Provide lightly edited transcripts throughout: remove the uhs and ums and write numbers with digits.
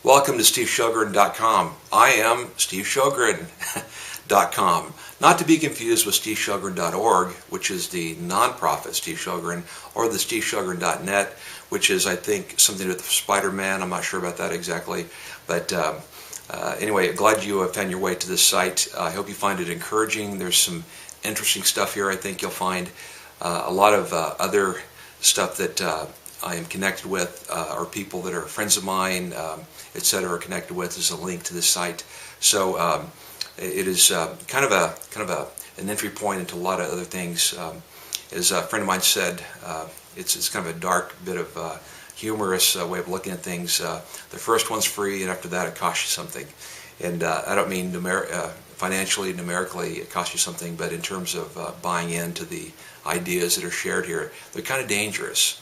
Welcome to SteveSjogren.com. I am SteveSjogren.com. Not to be confused with SteveSjogren.org, which is the nonprofit Steve Sjogren, or the SteveSjogren.net, which is, I think, something to do with Spider-Man. I'm not sure about that exactly. But anyway, glad you found your way to this site. I hope you find it encouraging. There's some interesting stuff here. I think you'll find a lot of other stuff that I am connected with, or people that are friends of mine, etc., are connected with. There's a link to this site. So it is kind of an entry point into a lot of other things. As a friend of mine said, it's kind of a dark bit of humorous way of looking at things. The first one's free, and after that it costs you something. And I don't mean financially, numerically, it costs you something, but in terms of buying into the ideas that are shared here, they're kind of dangerous.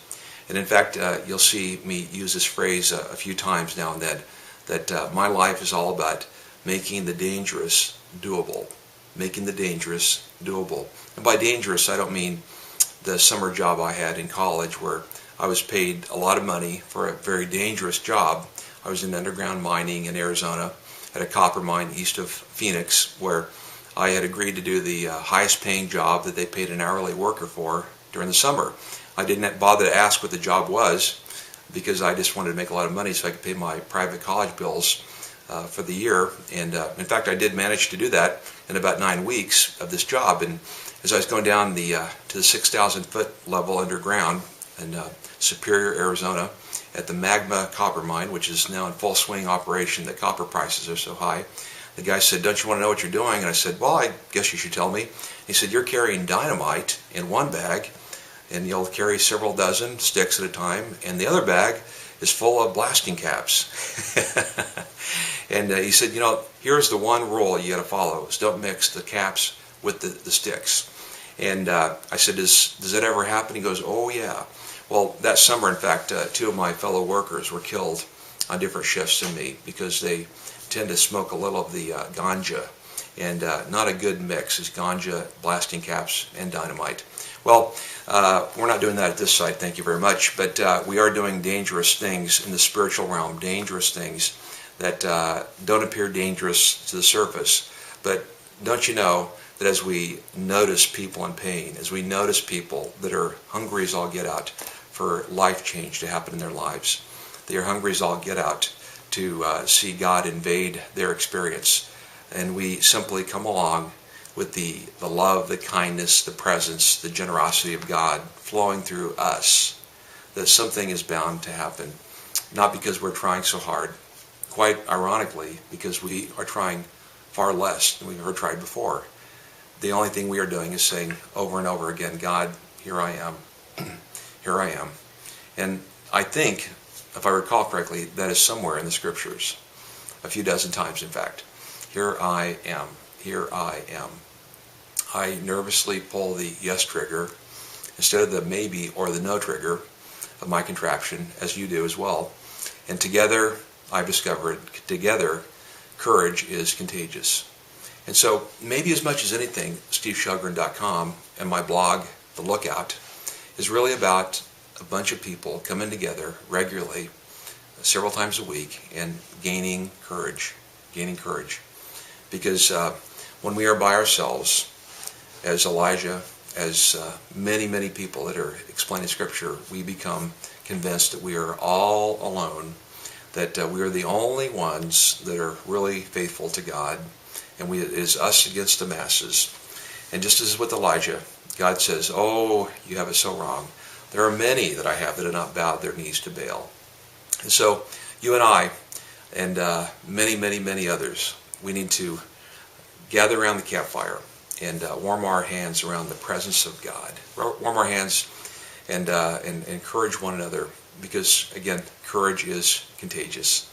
And in fact, you'll see me use this phrase a few times now and then, that my life is all about making the dangerous doable. Making the dangerous doable. And by dangerous, I don't mean the summer job I had in college where I was paid a lot of money for a very dangerous job. I was in underground mining in Arizona at a copper mine east of Phoenix, where I had agreed to do the highest paying job that they paid an hourly worker for during the summer. I didn't bother to ask what the job was because I just wanted to make a lot of money so I could pay my private college bills for the year. And in fact, I did manage to do that in about 9 weeks of this job. And as I was going down to the 6,000 foot level underground in Superior, Arizona, at the Magma copper mine, which is now in full swing operation, the copper prices are so high, the guy said, "Don't you want to know what you're doing?" And I said, "Well, I guess you should tell me." He said, "You're carrying dynamite in one bag, and you'll carry several dozen sticks at a time, and the other bag is full of blasting caps." And he said, "You know, here's the one rule you got to follow, is don't mix the caps with the sticks." And I said, does that ever happen? He goes, "Oh yeah." Well, that summer, in fact, 2 of my fellow workers were killed on different shifts than me because they tend to smoke a little of the ganja, and not a good mix is ganja, blasting caps, and dynamite. Well, we're not doing that at this site, thank you very much, but we are doing dangerous things in the spiritual realm, dangerous things that don't appear dangerous to the surface. But don't you know that as we notice people in pain, as we notice people that are hungry as all get out for life change to happen in their lives, they are hungry as all get out to see God invade their experience, and we simply come along with the love, the kindness, the presence, the generosity of God flowing through us, that something is bound to happen. Not because we're trying so hard, quite ironically, because we are trying far less than we've ever tried before. The only thing we are doing is saying over and over again, "God, here I am, here I am." And I think, if I recall correctly, that is somewhere in the scriptures, a few dozen times in fact. Here I am, here I am. I nervously pull the yes trigger instead of the maybe or the no trigger of my contraption, as you do as well. And together, I've discovered, together, courage is contagious. And so, maybe as much as anything, SteveSjogren.com and my blog, The Lookout, is really about a bunch of people coming together regularly, several times a week, and gaining courage. Gaining courage. Because when we are by ourselves, as Elijah, as many, many people that are explaining Scripture, we become convinced that we are all alone, that we are the only ones that are really faithful to God, and it is us against the masses. And just as with Elijah, God says, "Oh, you have it so wrong. There are many that I have that have not bowed their knees to Baal." And so, you and I, and many, many, many others, we need to gather around the campfire and warm our hands around the presence of God. Warm our hands and encourage one another, because, again, courage is contagious.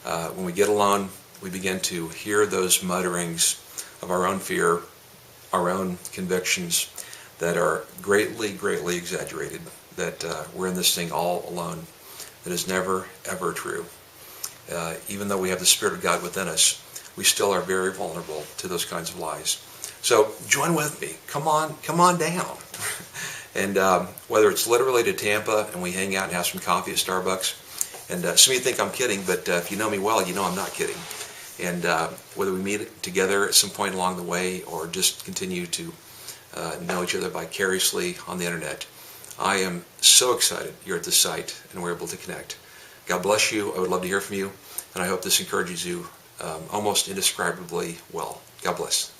When we get alone, we begin to hear those mutterings of our own fear, our own convictions that are greatly, greatly exaggerated, that we're in this thing all alone. That is never, ever true. Even though we have the Spirit of God within us, we still are very vulnerable to those kinds of lies. So join with me. Come on down. And whether it's literally to Tampa and we hang out and have some coffee at Starbucks, And some of you think I'm kidding, but if you know me well, you know I'm not kidding. And whether we meet together at some point along the way or just continue to know each other vicariously on the internet, I am so excited you're at the site and we're able to connect. God bless you. I would love to hear from you, and I hope this encourages you almost indescribably well. God bless.